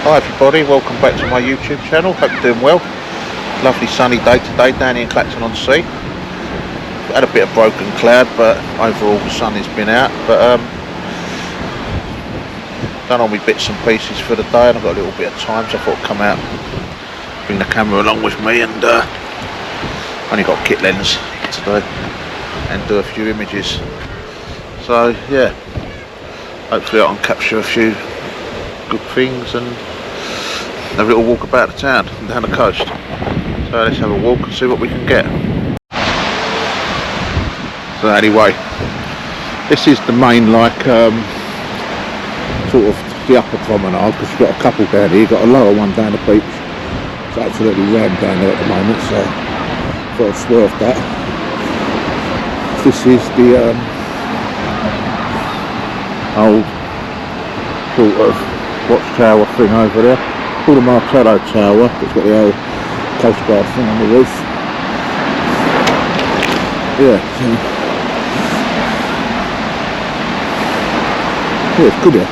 Hi everybody, welcome back to my YouTube channel. Hope you're doing well. Lovely sunny day today down here in Clacton-on-Sea. Had a bit of broken cloud, but overall the sun has been out. But done all my bits and pieces for the day, and I've got a little bit of time, so I thought I'd come out, bring the camera along with me, and only got a kit lens today, and do a few images. So yeah, hopefully I can capture a few good things and have a little walk about the town and down the coast. So let's have a walk and see what we can get. So anyway, this is the main, like sort of the upper promenade, because you've got a couple down here. You've got a lower one down the beach. It's absolutely rammed down there at the moment, so I thought I'd swerve that. This is the old sort of watchtower thing over there. It's called a Martello Tower. It's got the old Coast Guard thing on the roof. Yeah, so yeah, it's good here.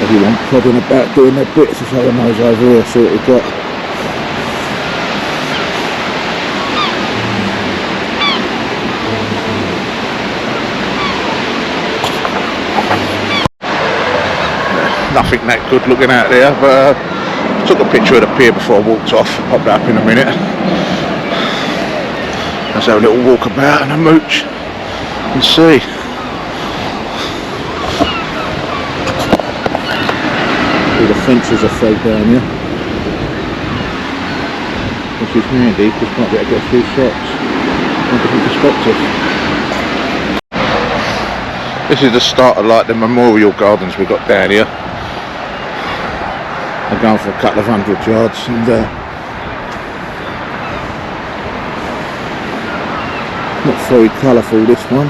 Everyone prodding about doing their bits. There's other nose over here, see what we've got. Nothing that good looking out there, but I took a picture of the pier before I walked off. I'll pop that up in a minute. Let's have a little walk about and a mooch and see. All the fences are fake down here, which is handy because might be able to get a few shots from different perspectives. This is the start of like the memorial gardens we've got down here. I'm going for a couple of 100 yards, and not very colourful this one,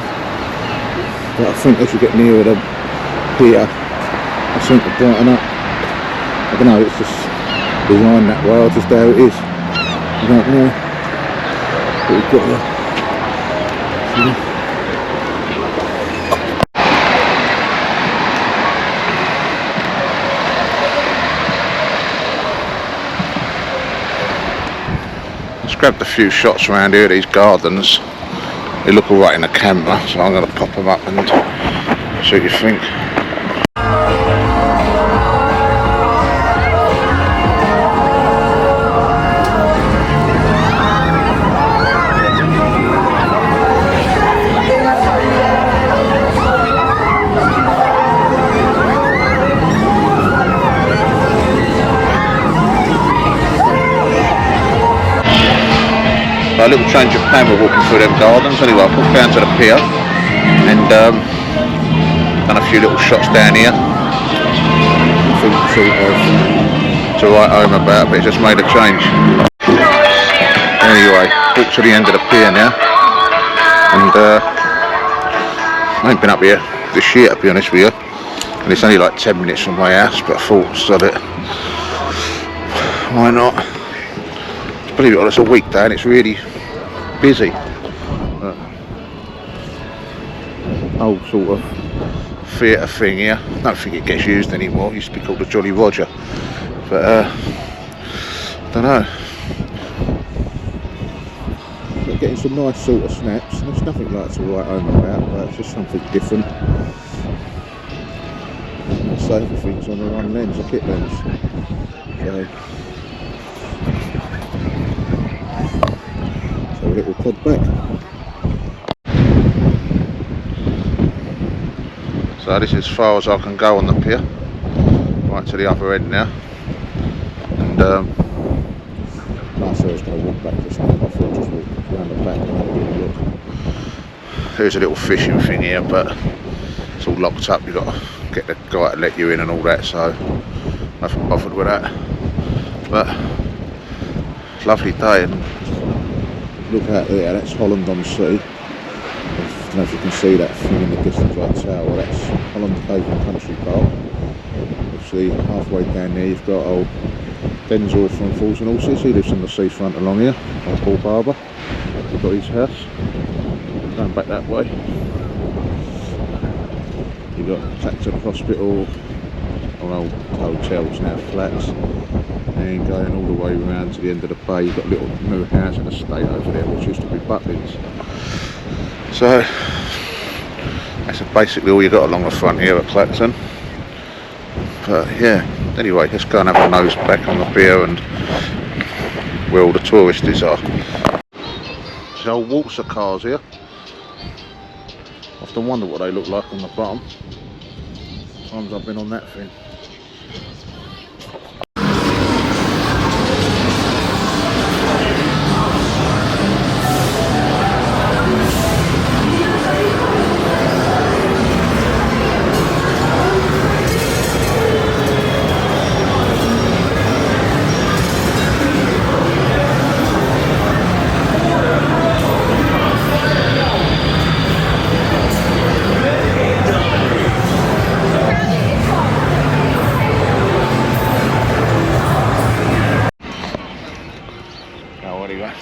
but I think as you get nearer the pier, I think to brighten up. I don't know, it's just designed that way, or just how it is. I don't know what we've got here. Grabbed a few shots around here, these gardens. They look alright in the camera, so I'm going to pop them up and see what you think. A little change of plan, we're walking through them gardens. Anyway, I put down to the pier and done a few little shots down here. Nothing sort of to write home about, but it just made a change. Anyway, walked to the end of the pier now, and I ain't been up here this year, to be honest with you, and it's only like 10 minutes from my house, but I thought, sod it, why not? Believe it or not, it's a weekday and it's really busy. Old sort of theatre thing here. I don't think it gets used anymore. It used to be called the Jolly Roger, but I don't know. But getting some nice sort of snaps. There's nothing like to write home about, but it's just something different. And so everything's on the one lens, a kit lens. So a little pod back. So this is as far as I can go on the pier, right to the other end now. And last I was going to walk back this time, I thought I'd just walk around the back and have a little look. There's a little fishing thing here, but it's all locked up. You've got to get the guy to let you in and all that, so nothing bothered with that. But lovely day, and look out there, that's Holland on Sea. I don't know if you can see that thing in the distance, right tower, that's Holland Cove Country Park. Obviously halfway down there you've got old Denzel from Fools and Horses. He lives on the seafront along here, by Paul Barber. We've got his house. Going back that way, you've got Clacton Hospital, or old hotels, now flats, and going all the way around to the end of the bay. You've got a little new housing estate over there which used to be Butlins. So that's basically all you got along the front here at Clacton. But yeah, anyway, let's go and have a nose back on the pier and where all the tourists are. There's old waltzer cars here. Often wonder what they look like on the bottom. Times I've been on that thing.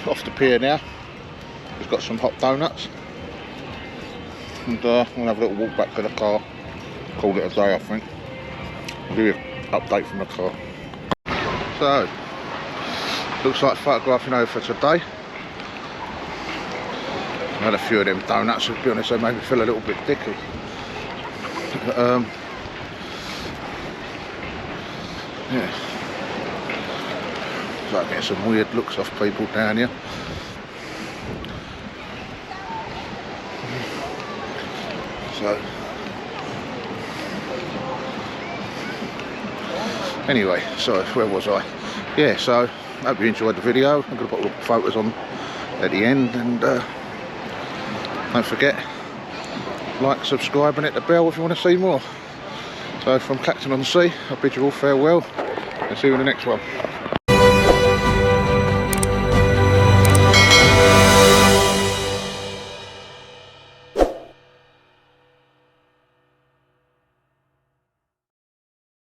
Off the pier now. We've got some hot donuts, and we'll have a little walk back to the car. Call it a day, I think. I'll give you an update from the car. So, looks like photographing over for today. I had a few of them donuts, to be honest, they made me feel a little bit dicky. But, yeah. So I get some weird looks off people down here. So anyway, so where was I? Yeah, so hope you enjoyed the video. I'm going to put a lot of photos on at the end, and don't forget, like, subscribe and hit the bell if you want to see more. So from Clacton on Sea, I bid you all farewell and see you in the next one.